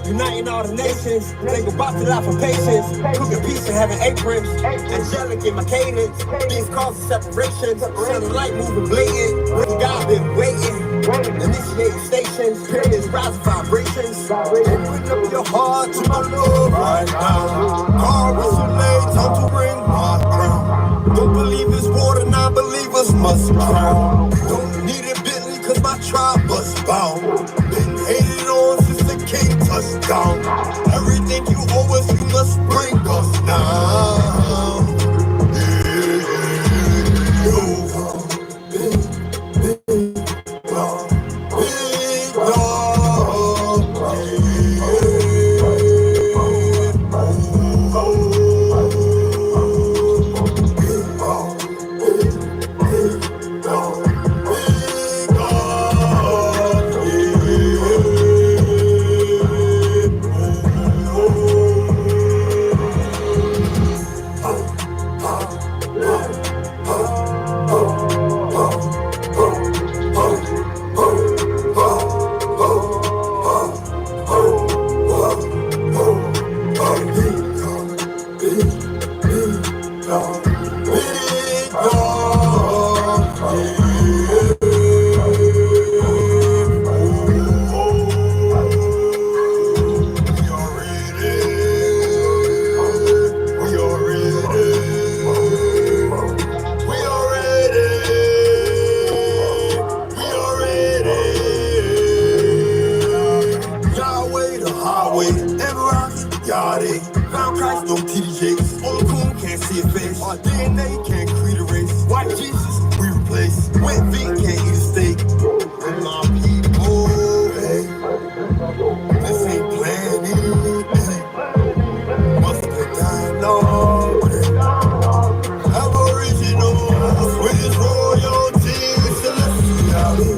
Uniting all the nations, think about the life of patience, cooking peace and having aprons, angelic in my cadence, these causes separations, shining light moving blatant, when God been waiting, initiating stations, periods, rising vibrations, open up your heart to my love right now, call with some late, time to bring my crown, don't believe it's water, non-believers must drown, don't need a Bentley cause my tribe was bound, been hated on since the king touched down, everything you owe us you must bring us now, found Christ, no TDJs. All the coon can't see a face. Our DNA can't create a race. White Jesus, we replace. Wet feet can't eat a steak. And my people, hey, this ain't planning. Hey. Must be dialogue. Hey. Aboriginal, with his royalty, celestial.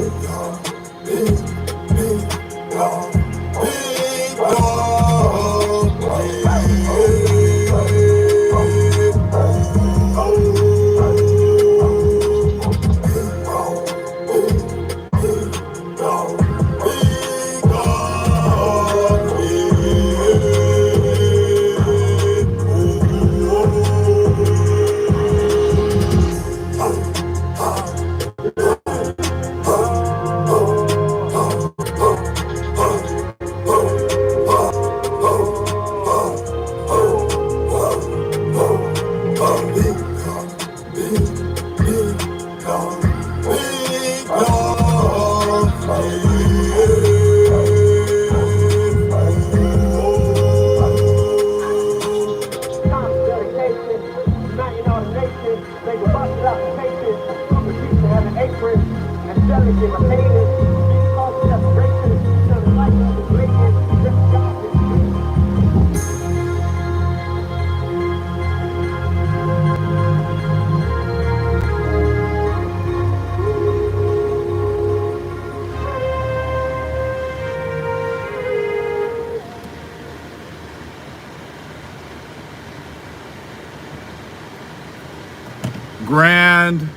Grand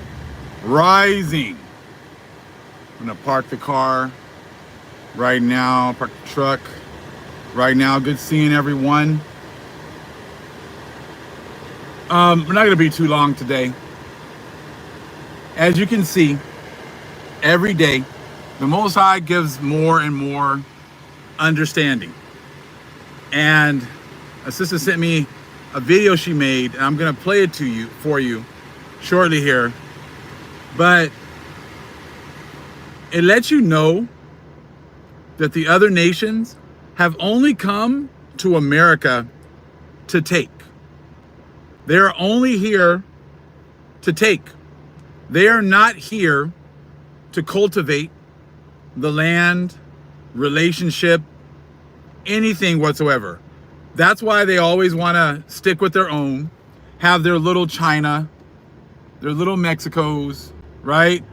Rising. I'm gonna park the car right now, park the truck right now. Good seeing everyone. We're not gonna be too long today. As you can see, every day, the Most High gives more and more understanding. And a sister sent me a video she made, and I'm gonna play it for you. shortly here. But it lets you know that the other nations have only come to America to take. They are only here to take. They are not here to cultivate the land, relationship, anything whatsoever. That's why they always want to stick with their own, have their little China, their little Mexicos, right?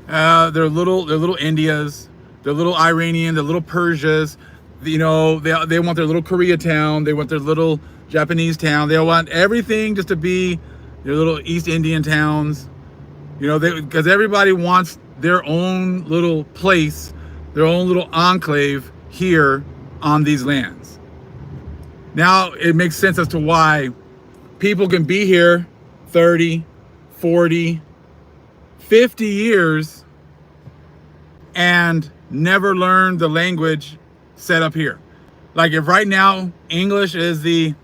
Their little Indias, their little Iranian, their little Persias. You know, they want their little Koreatown. They want their little Japanese town. They want everything just to be their little East Indian towns. You know, because everybody wants their own little place, their own little enclave here on these lands. Now it makes sense as to why people can be here 30, 40, 50 years and never learn the language set up here. Like if right now English is the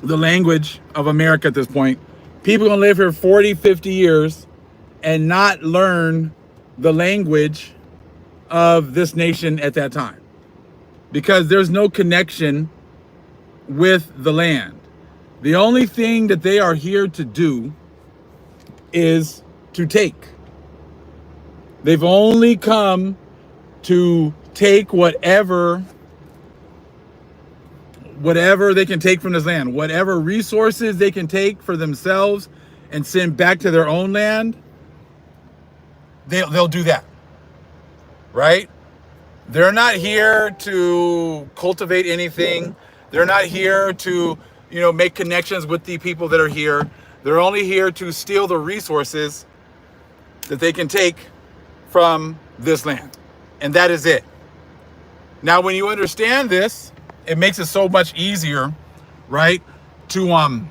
language of America at this point, people gonna live here 40, 50 years and not learn the language of this nation at that time, because there's no connection with the land. The only thing that they are here to do is to take. They've only come to take whatever they can take from this land, whatever resources they can take for themselves and send back to their own land. They'll do that, right? They're not here to cultivate anything. They're not here to, make connections with the people that are here. They're only here to steal the resources that they can take from this land. And that is it. Now, when you understand this, it makes it so much easier, right, to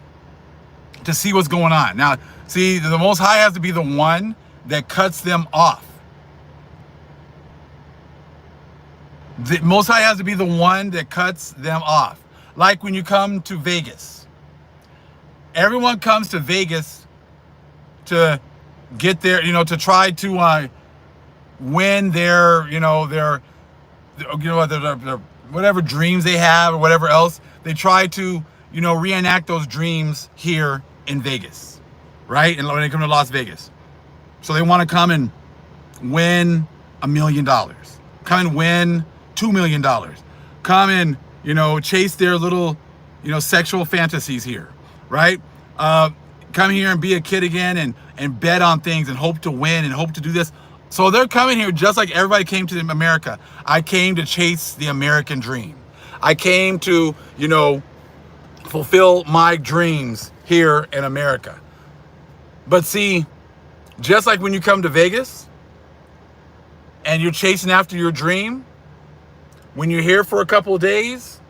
see what's going on. Now, see, the Most High has to be the one that cuts them off. The Most High has to be the one that cuts them off. Like when you come to Vegas. Everyone comes to Vegas to get there, to try to win their whatever dreams they have or whatever else. They try to, reenact those dreams here in Vegas, right? And when they come to Las Vegas. So they want to come and win $1 million. Come and win $2 million. Come and, chase their little, sexual fantasies here, right? Come here and be a kid again and bet on things and hope to win and hope to do this. So they're coming here just like everybody came to America. I came to chase the American dream. I came to, fulfill my dreams here in America. But see, just like when you come to Vegas and you're chasing after your dream, when you're here for a couple of days,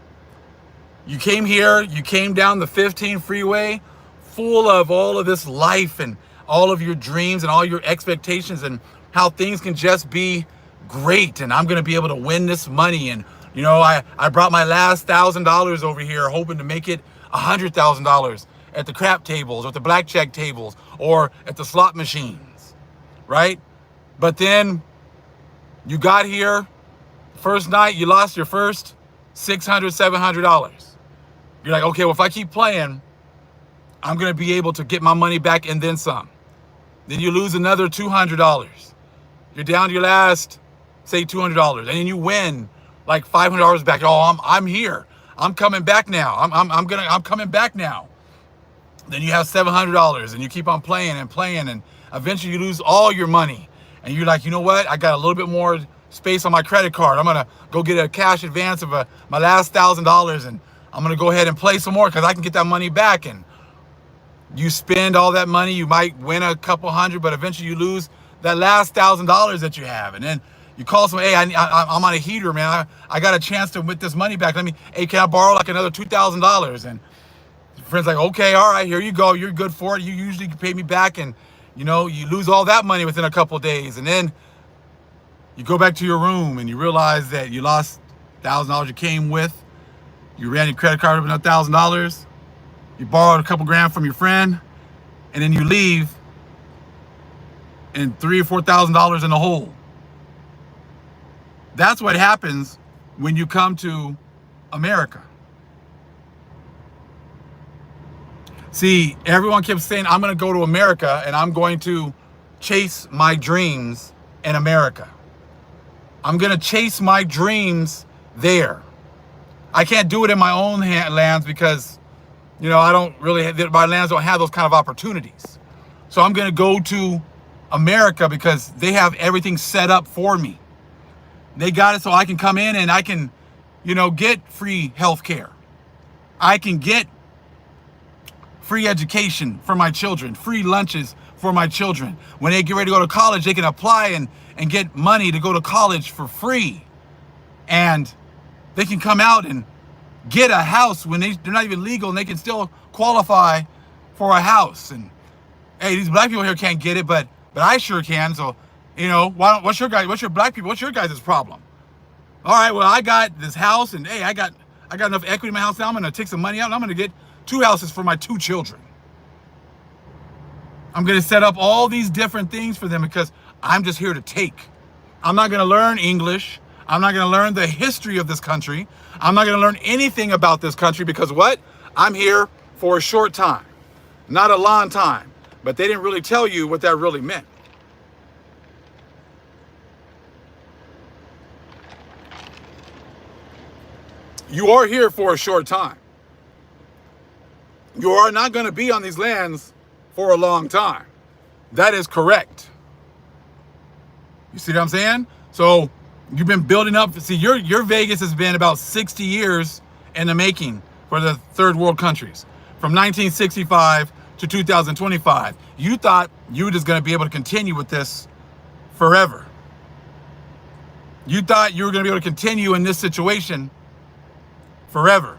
you came here, you came down the 15 freeway full of all of this life and all of your dreams and all your expectations and how things can just be great. And I'm going to be able to win this money. And, I brought my last $1,000 over here hoping to make it $100,000 at the crap tables or at the blackjack tables or at the slot machines, right? But then you got here, first night, you lost your first $600, $700. You're like, okay, well, if I keep playing, I'm going to be able to get my money back and then some. Then you lose another $200. You're down to your last, say, $200, and then you win like $500 back. Oh, I'm here. I'm coming back now. I'm coming back now. Then you have $700, and you keep on playing, and eventually you lose all your money. And you're like, you know what? I got a little bit more space on my credit card. I'm gonna go get a cash advance of my last $1,000, and I'm gonna go ahead and play some more because I can get that money back. And you spend all that money. You might win a couple hundred, but eventually you lose that last $1,000 that you have. And then you call someone, hey, I'm on a heater, man. I got a chance to win this money back. Hey, can I borrow like another $2,000? And your friend's like, okay, all right, here you go. You're good for it. You usually pay me back. And, you lose all that money within a couple of days. And then you go back to your room and you realize that you lost $1,000 you came with. You ran your credit card up $1,000. You borrowed a couple grand from your friend, and then you leave and $3,000 or $4,000 in the hole. That's what happens when you come to America. See, everyone kept saying, I'm going to go to America and I'm going to chase my dreams in America. I'm going to chase my dreams there. I can't do it in my own lands because, you know, I don't really, my lands don't have those kind of opportunities. So I'm going to go to America because they have everything set up for me. They got it so I can come in and I can, you know, get free health care. I can get free education for my children, free lunches for my children. When they get ready to go to college, they can apply and get money to go to college for free. And they can come out and get a house when they're not even legal, and they can still qualify for a house. And hey, these black people here can't get it, but I sure can. So, you know, what's your guys' problem? All right, well, I got this house, and hey, I got enough equity in my house now. I'm gonna take some money out and I'm gonna get 2 houses for my 2 children. I'm gonna set up all these different things for them because I'm just here to take. I'm not gonna learn English. I'm not gonna learn the history of this country. I'm not gonna learn anything about this country because what? I'm here for a short time, not a long time. But they didn't really tell you what that really meant. You are here for a short time. You are not going to be on these lands for a long time. That is correct. You see what I'm saying? So you've been building up. See, your Vegas has been about 60 years in the making for the third world countries. From 1965 to 2025. You thought you were just going to be able to continue with this forever. You thought you were going to be able to continue in this situation forever.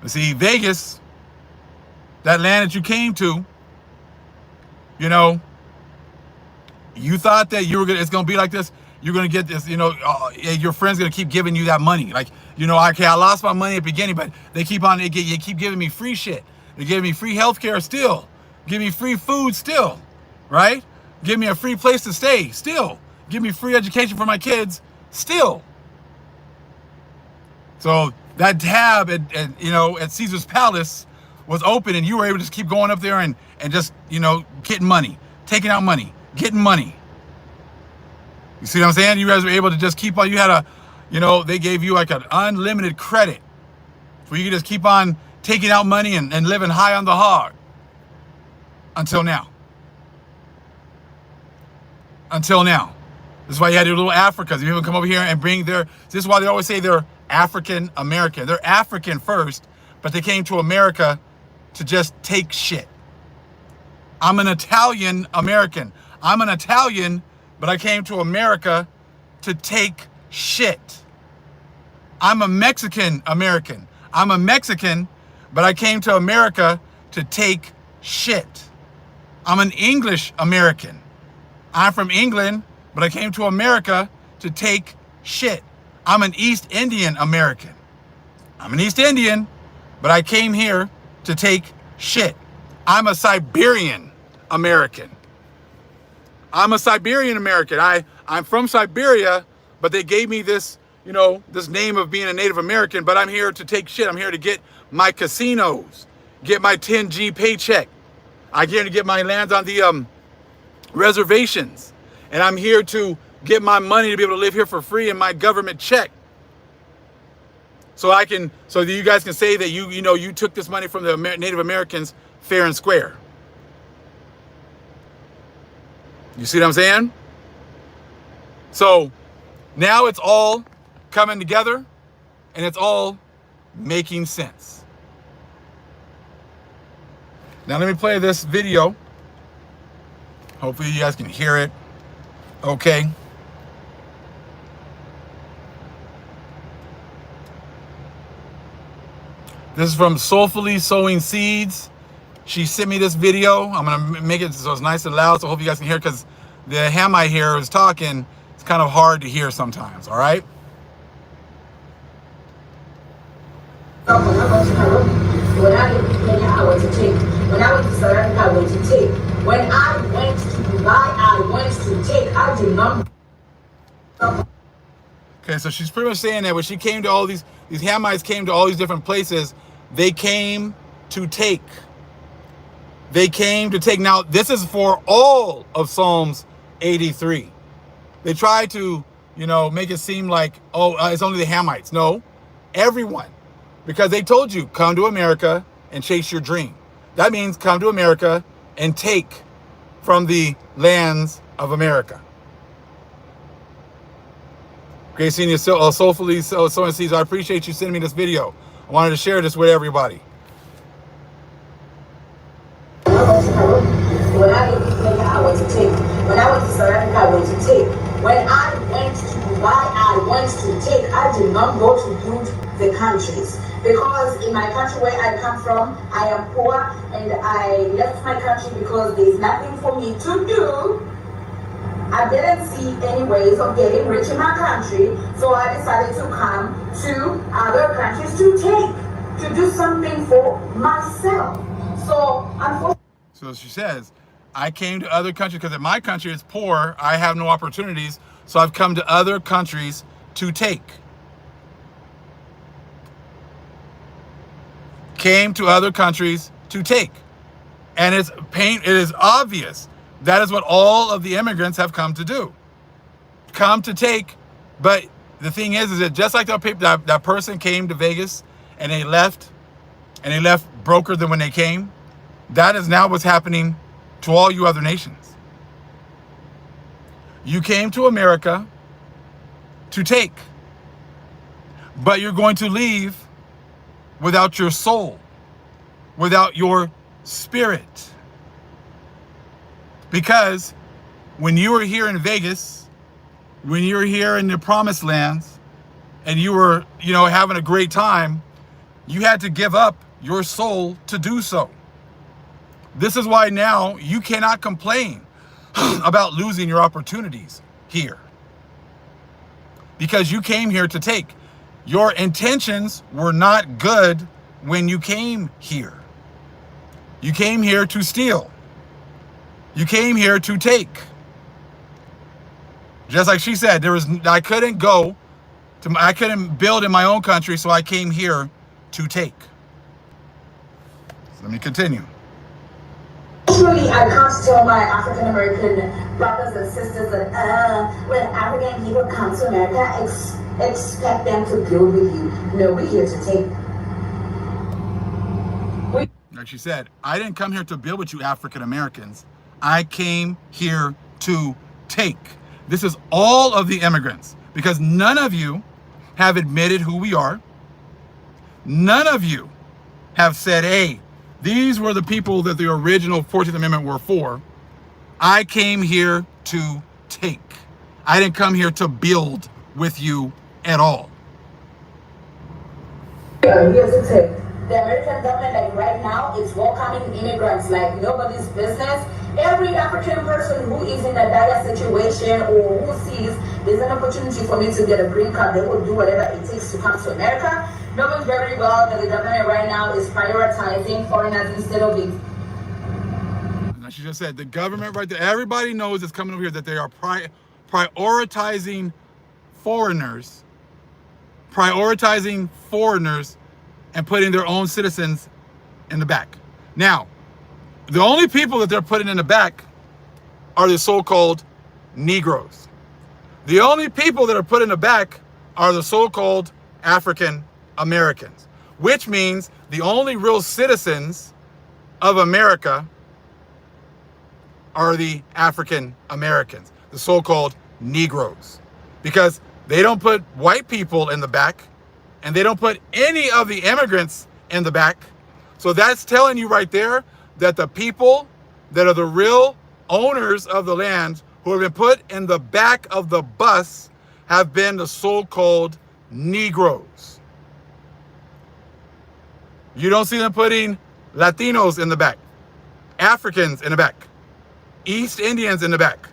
But see, Vegas, that land that you came to, you know, you thought that it's going to be like this. You're going to get this, you know, your friend's going to keep giving you that money. Like, you know, okay, I lost my money at the beginning, but they keep giving me free shit. They give me free healthcare still. Give me free food still, right? Give me a free place to stay still. Give me free education for my kids still. So that tab at Caesar's Palace was open, and you were able to just keep going up there and just, you know, getting money, taking out money, getting money. You see what I'm saying? You guys were able to just keep on. You had they gave you like an unlimited credit where you could just keep on taking out money and living high on the hog until now. Until now. This is why you had your little Africans. You even come over here and bring this is why they always say they're African American. They're African first, but they came to America to just take shit. I'm an Italian American. I'm an Italian, but I came to America to take shit. I'm a Mexican American. I'm a Mexican, but I came to America to take shit. I'm an English American. I'm from England, but I came to America to take shit. I'm an East Indian American. I'm an East Indian, but I came here to take shit. I'm a Siberian American. I'm a Siberian American. I'm from Siberia, but they gave me this, this name of being a Native American, but I'm here to take shit. I'm here to get my casinos, get my 10G paycheck. I'm here to get my lands on the reservations. And I'm here to get my money to be able to live here for free and my government check. So that you guys can say that you took this money from the Native Americans fair and square. You see what I'm saying? So now it's all coming together and it's all making sense. Now let me play this video. Hopefully you guys can hear it. Okay. This is from Soulfully Sowing Seeds. She sent me this video. I'm gonna make it so it's nice and loud, so I hope you guys can hear, because the Hamite here is talking. It's kind of hard to hear sometimes, all right? went to Peru. When I lived in Kenya, I went to take. When I went to South Africa, I went to take. When I went to Dubai, I went to take. I did not. Okay, so she's pretty much saying that when she came to all these Hamites came to all these different places, they came to take. They came to take. Now, this is for all of Psalms 83. They try to, make it seem like, it's only the Hamites. No, everyone. Because they told you, come to America and chase your dream. That means come to America and take from the lands of America. Great seeing you soulfully sowing seeds. I appreciate you sending me this video. I wanted to share this with everybody. When I lived in Kenya, I went to take. When I went to South Africa, I went to take. When I went to Dubai, I went to take. I did not go to build the countries. Because in my country where I come from, I am poor, and I left my country because there's nothing for me to do. I didn't see any ways of getting rich in my country, so I decided to come to other countries to do something for myself. So, unfortunately. So she says, I came to other countries because in my country it's poor, I have no opportunities, so I've come to other countries to take. Came to other countries to take. And it is obvious. That is what all of the immigrants have come to do. Come to take, but the thing is that just like that person came to Vegas and they left broker than when they came, that is now what's happening to all you other nations. You came to America to take, but you're going to leave without your soul, without your spirit. Because when you were here in Vegas, when you were here in the promised lands, and you were, having a great time, you had to give up your soul to do so. This is why now you cannot complain about losing your opportunities here. Because you came here to take. Your intentions were not good when you came here. You came here to steal. You came here to take. Just like she said, I couldn't build in my own country, so I came here to take. So let me continue. Surely I can't tell my African American brothers and sisters that when African people come to America, expect them to build with you. No, we're here to take. Like she said, I didn't come here to build with you African Americans. I came here to take. This is all of the immigrants, because none of you have admitted who we are. None of you have said, hey, these were the people that the original 14th Amendment were for. I came here to take. I didn't come here to build with you at all. Here to take. The American government, like right now, is welcoming immigrants like nobody's business. Every African person who is in a dire situation or who sees there's an opportunity for me to get a green card, they will do whatever it takes to come to America. Knowing very well that the government right now is prioritizing foreigners instead of it. Like she just said, the government right there, everybody knows it's coming over here that they are prioritizing foreigners and putting their own citizens in the back. Now, the only people that they're putting in the back are the so-called Negroes. The only people that are put in the back are the so-called African Americans, which means the only real citizens of America are the African Americans, the so-called Negroes, because they don't put white people in the back and they don't put any of the immigrants in the back. So that's telling you right there that the people that are the real owners of the land who have been put in the back of the bus have been the so-called Negroes. You don't see them putting Latinos in the back, Africans in the back, East Indians in the back,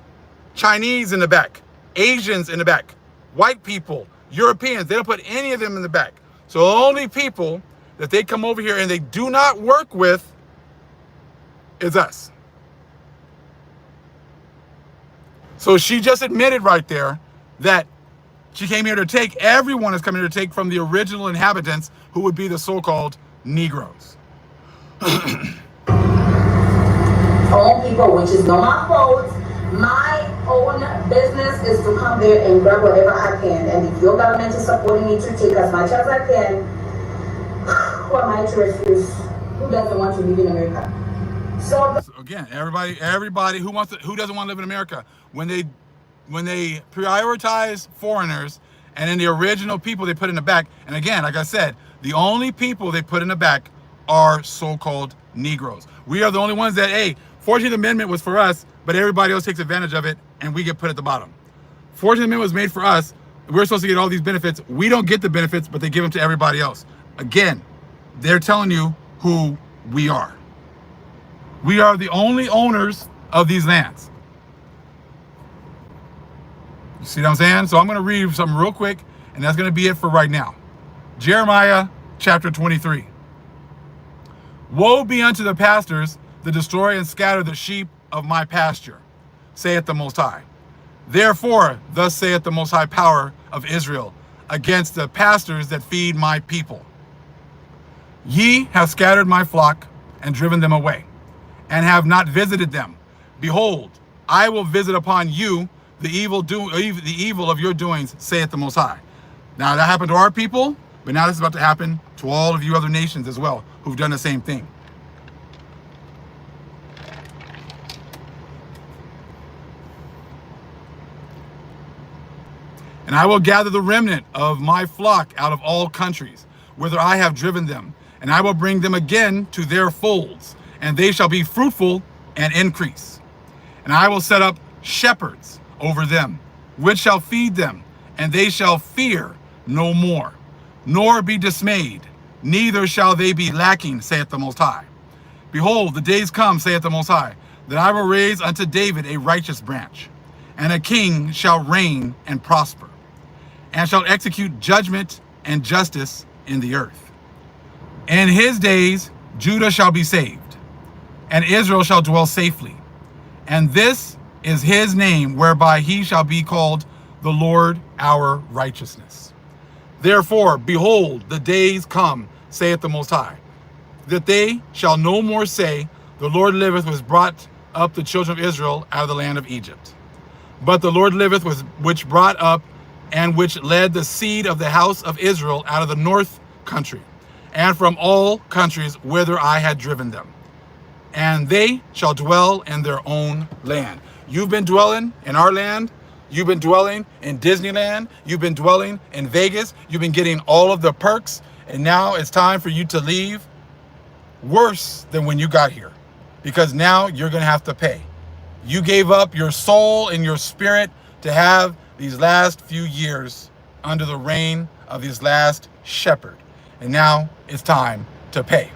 Chinese in the back, Asians in the back, white people, Europeans. They don't put any of them in the back. So the only people that they come over here and they do not work with is us. So she just admitted right there that she came here to take, everyone is coming here to take from the original inhabitants, who would be the so-called Negroes. Own people, which is not my fault. My own business is to come there and grab whatever I can. And if your government is supporting me to take as much as I can, who am I to refuse? Who doesn't want to live in America? So again, everybody who doesn't want to live in America, when they prioritize foreigners, and then the original people they put in the back, and again, like I said, the only people they put in the back are so-called Negroes. We are the only ones that, hey, 14th Amendment was for us, but everybody else takes advantage of it, and we get put at the bottom. 14th Amendment was made for us. We're supposed to get all these benefits. We don't get the benefits, but they give them to everybody else. Again, they're telling you who we are. We are the only owners of these lands. You see what I'm saying? So I'm going to read something real quick, and that's going to be it for right now. Jeremiah chapter 23. Woe be unto the pastors that destroy and scatter the sheep of my pasture, saith the Most High. Therefore, thus saith the Most High power of Israel against the pastors that feed my people. Ye have scattered my flock and driven them away, and have not visited them. Behold, I will visit upon you the evil of your doings, saith the Most High. Now that happened to our people, but now this is about to happen to all of you other nations as well, who've done the same thing. And I will gather the remnant of my flock out of all countries, whither I have driven them, and I will bring them again to their folds, and they shall be fruitful and increase. And I will set up shepherds over them, which shall feed them, and they shall fear no more, nor be dismayed, neither shall they be lacking, saith the Most High. Behold, the days come, saith the Most High, that I will raise unto David a righteous branch, and a king shall reign and prosper, and shall execute judgment and justice in the earth. In his days Judah shall be saved, and Israel shall dwell safely. And this is his name, whereby he shall be called the Lord our righteousness. Therefore, behold, the days come, saith the Most High, that they shall no more say, the Lord liveth, which brought up the children of Israel out of the land of Egypt. But the Lord liveth, which brought up and which led the seed of the house of Israel out of the north country, and from all countries whither I had driven them. And they shall dwell in their own land. You've been dwelling in our land. You've been dwelling in Disneyland. You've been dwelling in Vegas. You've been getting all of the perks. And now it's time for you to leave worse than when you got here, because now you're going to have to pay. You gave up your soul and your spirit to have these last few years under the reign of this last shepherd. And now it's time to pay.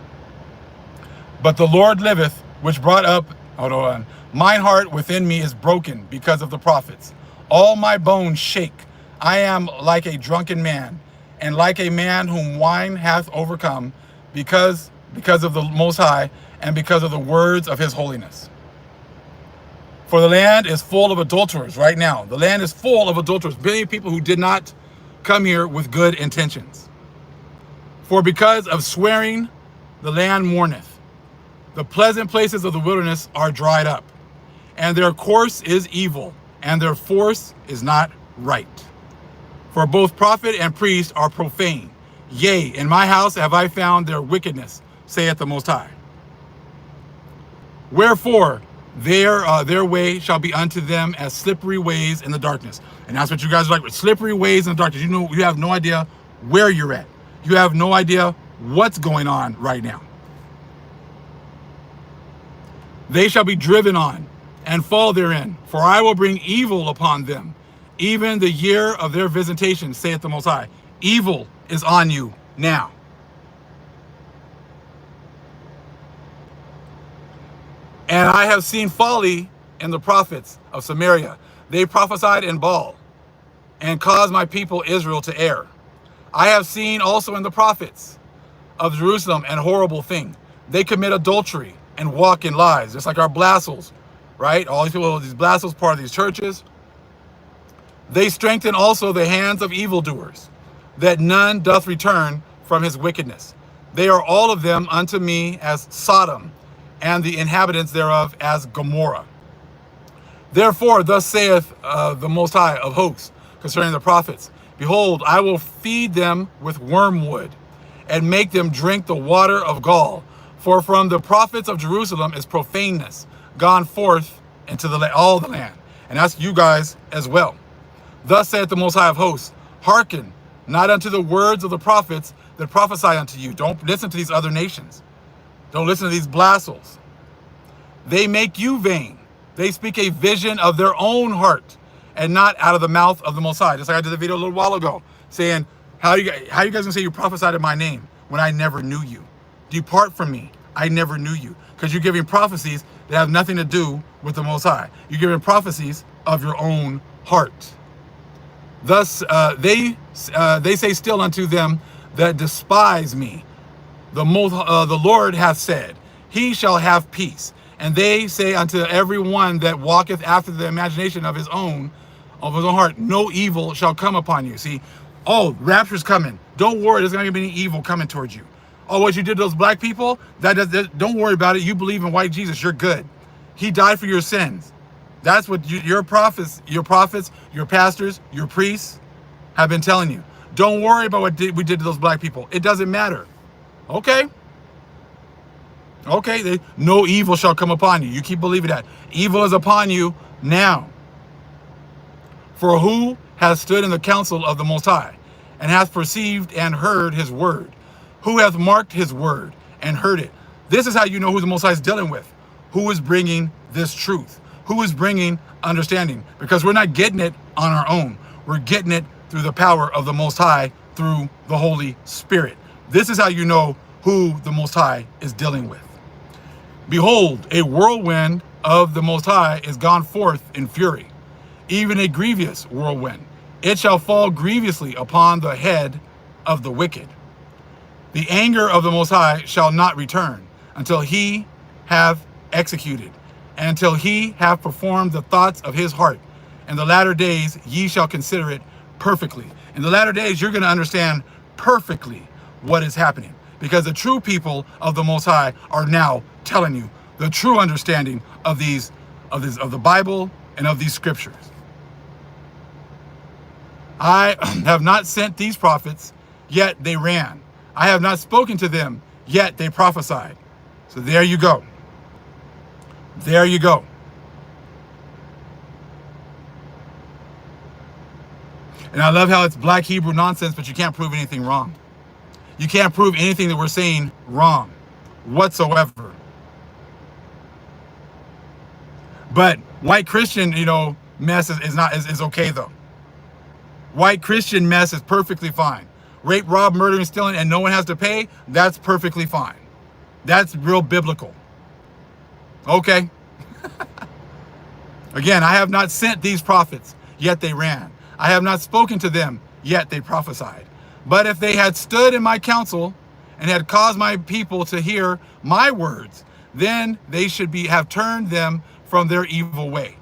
But the Lord liveth, which brought up, hold on, mine heart within me is broken because of the prophets. All my bones shake. I am like a drunken man, and like a man whom wine hath overcome, because of the Most High, and because of the words of his holiness. For the land is full of adulterers right now. The land is full of adulterers. Many people who did not come here with good intentions. For because of swearing, the land mourneth. The pleasant places of the wilderness are dried up, and their course is evil, and their force is not right. For both prophet and priest are profane. Yea, in my house have I found their wickedness, saith the Most High. Wherefore, their way shall be unto them as slippery ways in the darkness. And that's what you guys are like, slippery ways in the darkness. You know, you have no idea where you're at. You have no idea what's going on right now. They shall be driven on and fall therein, for I will bring evil upon them, even the year of their visitation, saith the Most High. Evil is on you now. And I have seen folly in the prophets of Samaria. They prophesied in Baal and caused my people Israel to err. I have seen also in the prophets of Jerusalem an horrible thing. They commit adultery and walk in lies, just like our Blasels, right? All these people, these Blasels, part of these churches. They strengthen also the hands of evildoers, that none doth return from his wickedness. They are all of them unto me as Sodom, and the inhabitants thereof as Gomorrah. Therefore, thus saith the Most High of hosts concerning the prophets, behold, I will feed them with wormwood, and make them drink the water of gall. For from the prophets of Jerusalem is profaneness gone forth into all the land. And that's you guys as well. Thus saith the Most High of hosts, hearken not unto the words of the prophets that prophesy unto you. Don't listen to these other nations. Don't listen to these Blasels. They make you vain. They speak a vision of their own heart, and not out of the mouth of the Most High. Just like I did the video a little while ago, saying, how you guys gonna say you prophesied in my name when I never knew you? Depart from me, I never knew you. Because you're giving prophecies that have nothing to do with the Most High. You're giving prophecies of your own heart. Thus they say still unto them that despise me, the Lord hath said, he shall have peace. And they say unto every one that walketh after the imagination of his own heart, no evil shall come upon you. See, oh, rapture's coming. Don't worry, there's not gonna be any evil coming towards you. Oh, what you did to those black people, don't worry about it. You believe in white Jesus, you're good. He died for your sins. That's what your prophets, your pastors, your priests have been telling you. Don't worry about what we did to those black people. It doesn't matter. Okay. Okay, no evil shall come upon you. You keep believing that. Evil is upon you now. For who hath stood in the counsel of the Most High, and hath perceived and heard his word? Who hath marked his word and heard it? This is how you know who the Most High is dealing with. Who is bringing this truth? Who is bringing understanding? Because we're not getting it on our own. We're getting it through the power of the Most High, through the Holy Spirit. This is how you know who the Most High is dealing with. Behold, a whirlwind of the Most High is gone forth in fury, even a grievous whirlwind. It shall fall grievously upon the head of the wicked. The anger of the Most High shall not return until he have executed, and until he have performed the thoughts of his heart. In the latter days ye shall consider it perfectly. In the latter days you're going to understand perfectly what is happening, because the true people of the Most High are now telling you the true understanding of the Bible and of these scriptures. I have not sent these prophets, yet they ran. I have not spoken to them, yet they prophesied. So there you go. There you go. And I love how it's black Hebrew nonsense, but you can't prove anything wrong. You can't prove anything that we're saying wrong whatsoever. But white Christian, mess is okay though. White Christian mess is perfectly fine. Rape, rob, murder, and stealing, and no one has to pay, that's perfectly fine. That's real biblical. Okay. Again, I have not sent these prophets, yet they ran. I have not spoken to them, yet they prophesied. But if they had stood in my counsel and had caused my people to hear my words, then they should have turned them from their evil way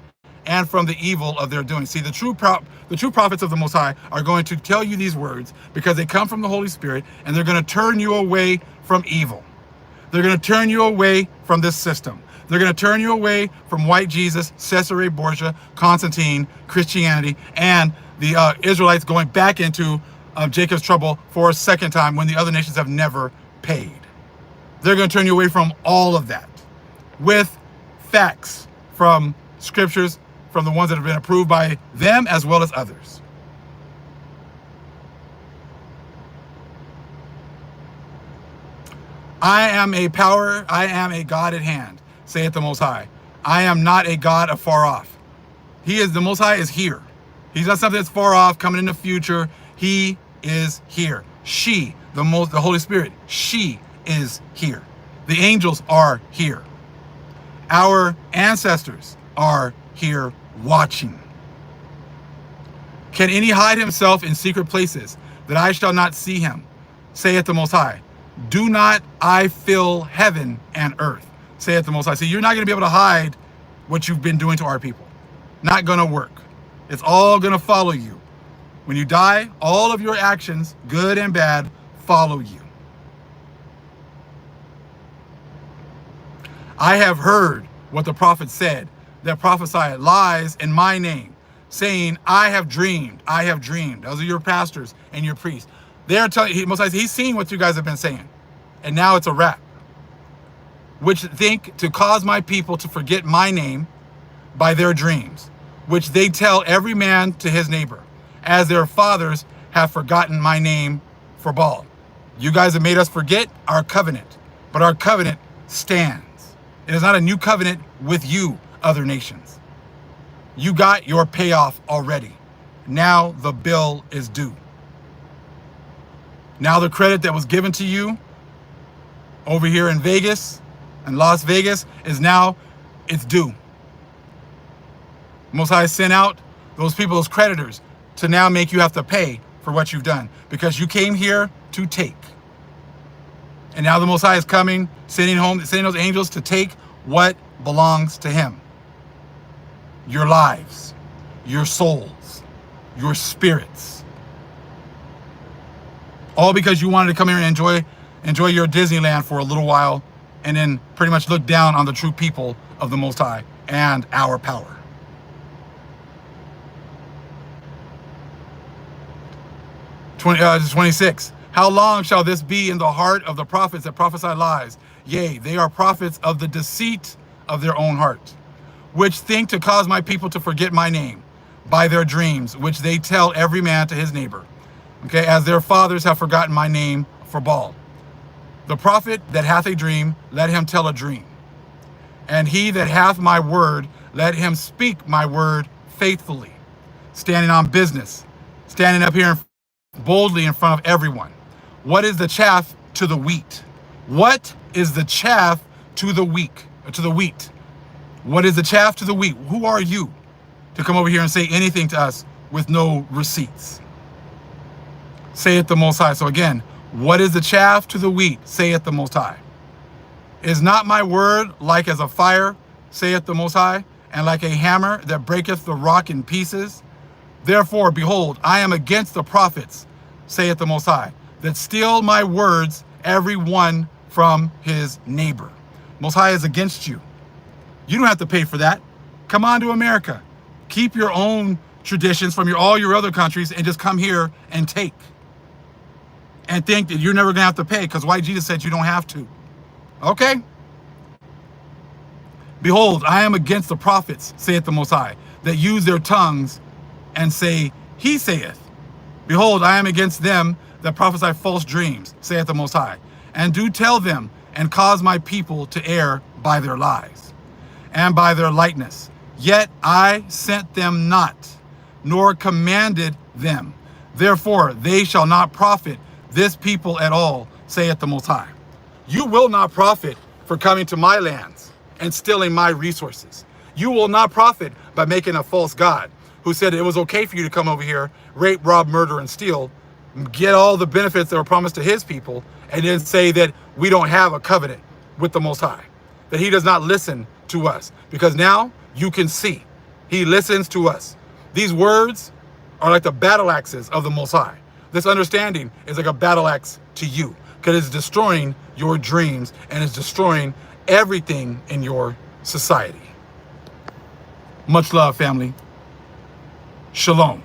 and from the evil of their doing. See, the true prophets of the Most High are going to tell you these words because they come from the Holy Spirit, and they're going to turn you away from evil. They're going to turn you away from this system. They're going to turn you away from white Jesus, Caesarea Borgia, Constantine, Christianity, and the Israelites going back into Jacob's trouble for a second time when the other nations have never paid. They're going to turn you away from all of that with facts from scriptures, from the ones that have been approved by them as well as others. I am a power, I am a God at hand, saith the Most High. I am not a God afar off. The Most High is here. He's not something that's far off, coming in the future. He is here. The Holy Spirit, she is here. The angels are here. Our ancestors are here watching. Can any hide himself in secret places that I shall not see him, saith the Most High? Do not I fill heaven and earth, saith the Most High. See, you're not going to be able to hide what you've been doing to our people. Not going to work. It's all going to follow you. When you die, all of your actions, good and bad, follow you. I have heard what the prophet said, that prophesied lies in my name, saying, I have dreamed, I have dreamed. Those are your pastors and your priests. They're telling, he's seen what you guys have been saying. And now it's a wrap. Which think to cause my people to forget my name by their dreams, which they tell every man to his neighbor, as their fathers have forgotten my name for Baal. You guys have made us forget our covenant, but our covenant stands. It is not a new covenant with you, other nations. You got your payoff already. Now the bill is due. Now the credit that was given to you over here in Vegas and Las Vegas is now, it's due. Most High sent out those people, those creditors, to now make you have to pay for what you've done, because you came here to take. And now the Most High is coming, sending those angels to take what belongs to him. Your lives, your souls, your spirits. All because you wanted to come here and enjoy your Disneyland for a little while, and then pretty much look down on the true people of the Most High and our power. 26. How long shall this be in the heart of the prophets that prophesy lies? Yea, they are prophets of the deceit of their own heart, which think to cause my people to forget my name by their dreams, which they tell every man to his neighbor. Okay, as their fathers have forgotten my name for Baal. The prophet that hath a dream, let him tell a dream. And he that hath my word, let him speak my word faithfully. Standing on business, standing up here boldly in front of everyone. What is the chaff to the wheat? What is the chaff to the wheat? What is the chaff to the wheat? Who are you to come over here and say anything to us with no receipts? Saith the Most High. So again, what is the chaff to the wheat? Saith the Most High. Is not my word like as a fire, saith the Most High, and like a hammer that breaketh the rock in pieces? Therefore, behold, I am against the prophets, saith the Most High, that steal my words, every one from his neighbor. Most High is against you. You don't have to pay for that. Come on to America. Keep your own traditions from all your other countries and just come here and take. And think that you're never going to have to pay, because white Jesus said you don't have to. Okay? Behold, I am against the prophets, saith the Most High, that use their tongues and say, he saith. Behold, I am against them that prophesy false dreams, saith the Most High, and do tell them, and cause my people to err by their lies, and by their lightness. Yet I sent them not, nor commanded them. Therefore they shall not profit this people at all, saith the Most High. You will not profit for coming to my lands and stealing my resources. You will not profit by making a false god who said it was okay for you to come over here, rape, rob, murder, and steal, get all the benefits that were promised to his people, and then say that we don't have a covenant with the Most High, that he does not listen to us. Because now you can see he listens to us. These words are like the battle axes of the Most High. This understanding is like a battle axe to you, because it's destroying your dreams and it's destroying everything in your society. Much love, family. Shalom.